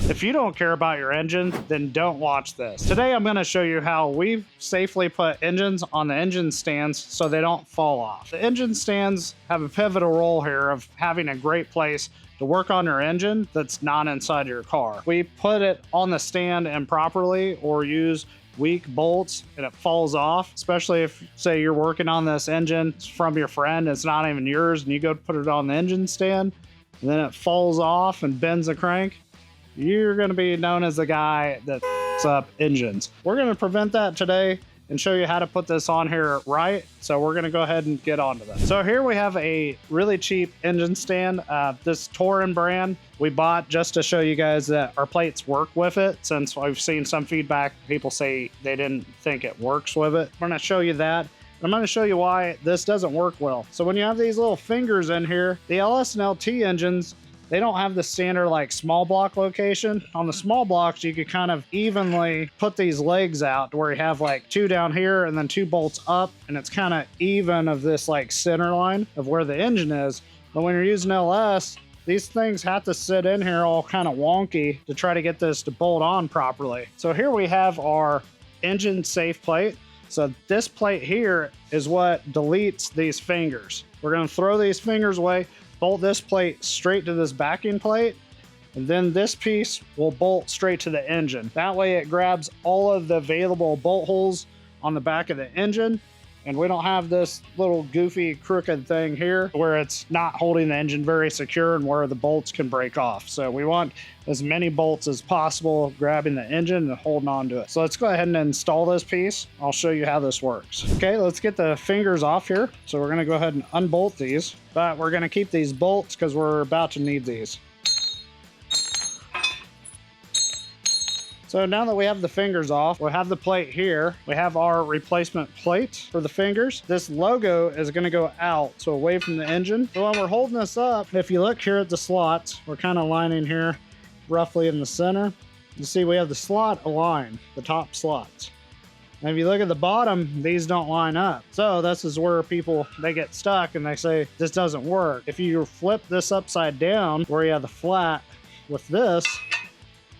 If you don't care about your engine, then don't watch this. Today I'm going to show you how we've safely put engines on the engine stands so they don't fall off. The engine stands have a pivotal role here of having a great place to work on your engine that's not inside your car. We put it on the stand improperly or use weak bolts and it falls off, especially if, say, you're working on this engine from your friend, it's not even yours, and you go put it on the engine stand and then it falls off and bends the crank. You're going to be known as the guy that f***s up engines. We're going to prevent that today and show you how to put this on here right. So we're going to go ahead and get onto that. So here we have a really cheap engine stand. This Touring brand we bought just to show you guys that our plates work with it, since I've seen some feedback. People say they didn't think it works with it. I'm going to show you that. I'm going to show you why this doesn't work well. So when you have these little fingers in here, the LS and LT engines, they don't have the standard like small block location. On the small blocks, you could kind of evenly put these legs out to where you have like 2 down here and then 2 bolts up, and it's kind of even of this like center line of where the engine is. But when you're using LS, these things have to sit in here all kind of wonky to try to get this to bolt on properly. So here we have our engine safe plate. So this plate here is what deletes these fingers. We're going to throw these fingers away, bolt this plate straight to this backing plate, and then this piece will bolt straight to the engine. That way it grabs all of the available bolt holes on the back of the engine, and we don't have this little goofy crooked thing here where it's not holding the engine very secure and where the bolts can break off. So we want as many bolts as possible grabbing the engine and holding on to it. So let's go ahead and install this piece. I'll show you how this works. Okay, let's get the fingers off here. So we're gonna go ahead and unbolt these, but we're gonna keep these bolts because we're about to need these. So now that we have the fingers off, we'll have the plate here. We have our replacement plate for the fingers. This logo is gonna go out, so away from the engine. So when we're holding this up, if you look here at the slots, we're kind of lining here roughly in the center. You see we have the slot aligned, the top slots. And if you look at the bottom, these don't line up. So this is where people, they get stuck and they say, this doesn't work. If you flip this upside down where you have the flat with this,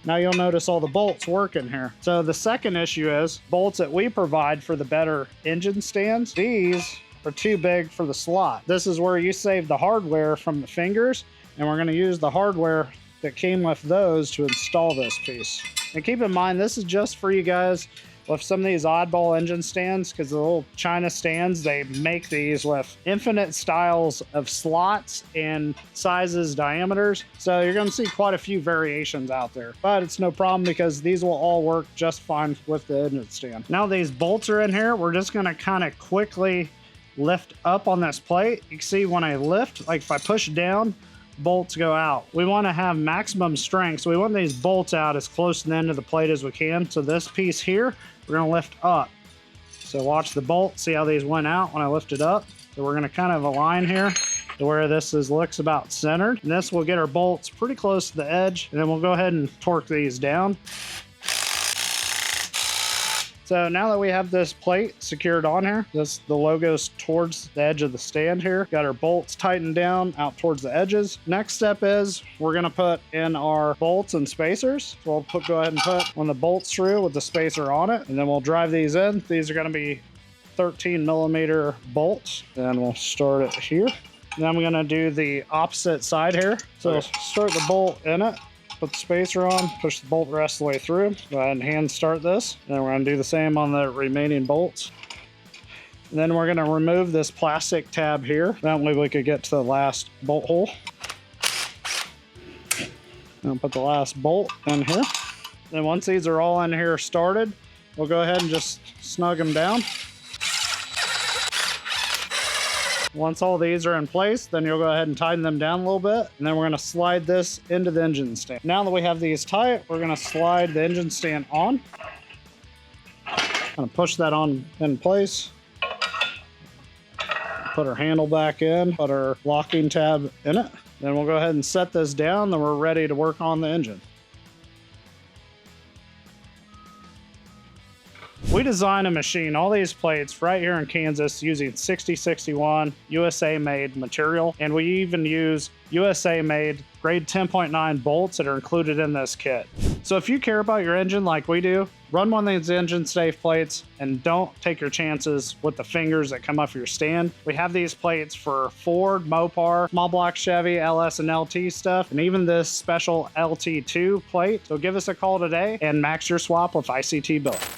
now you'll notice all the bolts work in here. So the second issue is bolts that we provide for the better engine stands. These are too big for the slot. This is where you save the hardware from the fingers, and we're gonna use the hardware that came with those to install this piece. And keep in mind, this is just for you guys with some of these oddball engine stands, because the little China stands, they make these with infinite styles of slots and sizes, diameters. So you're going to see quite a few variations out there, but it's no problem because these will all work just fine with the engine stand. Now these bolts are in here. We're just going to kind of quickly lift up on this plate. You can see when I lift, like if I push down, bolts go out. We want to have maximum strength, so we want these bolts out as close to the end of the plate as we can. So this piece here, we're going to lift up. So watch the bolt, see how these went out when I lift it up. So we're going to kind of align here to where this looks about centered. And this will get our bolts pretty close to the edge, and then we'll go ahead and torque these down. So now that we have this plate secured on here, the logo's towards the edge of the stand here. Got our bolts tightened down out towards the edges. Next step is we're gonna put in our bolts and spacers. So we'll go ahead and put one of the bolts through with the spacer on it, and then we'll drive these in. These are gonna be 13mm bolts, and we'll start it here. Then I'm gonna do the opposite side here. So start the bolt in it. Put the spacer on, push the bolt the rest of the way through. Go ahead and hand start this. Then we're gonna do the same on the remaining bolts. And then we're gonna remove this plastic tab here. That way we could get to the last bolt hole. And put the last bolt in here. Then once these are all in here started, we'll go ahead and just snug them down. Once all these are in place, then you'll go ahead and tighten them down a little bit, and then we're gonna slide this into the engine stand. Now that we have these tight, we're gonna slide the engine stand on. Gonna push that on in place. Put our handle back in, put our locking tab in it. Then we'll go ahead and set this down, then we're ready to work on the engine. We designed and machined all these plates right here in Kansas using 6061 USA made material, and we even use USA made grade 10.9 bolts that are included in this kit. So if you care about your engine like we do, run one of these engine safe plates and don't take your chances with the fingers that come off your stand. We have these plates for Ford, Mopar, small block Chevy, LS and LT stuff, and even this special LT2 plate. So give us a call today and max your swap with ICT Billet.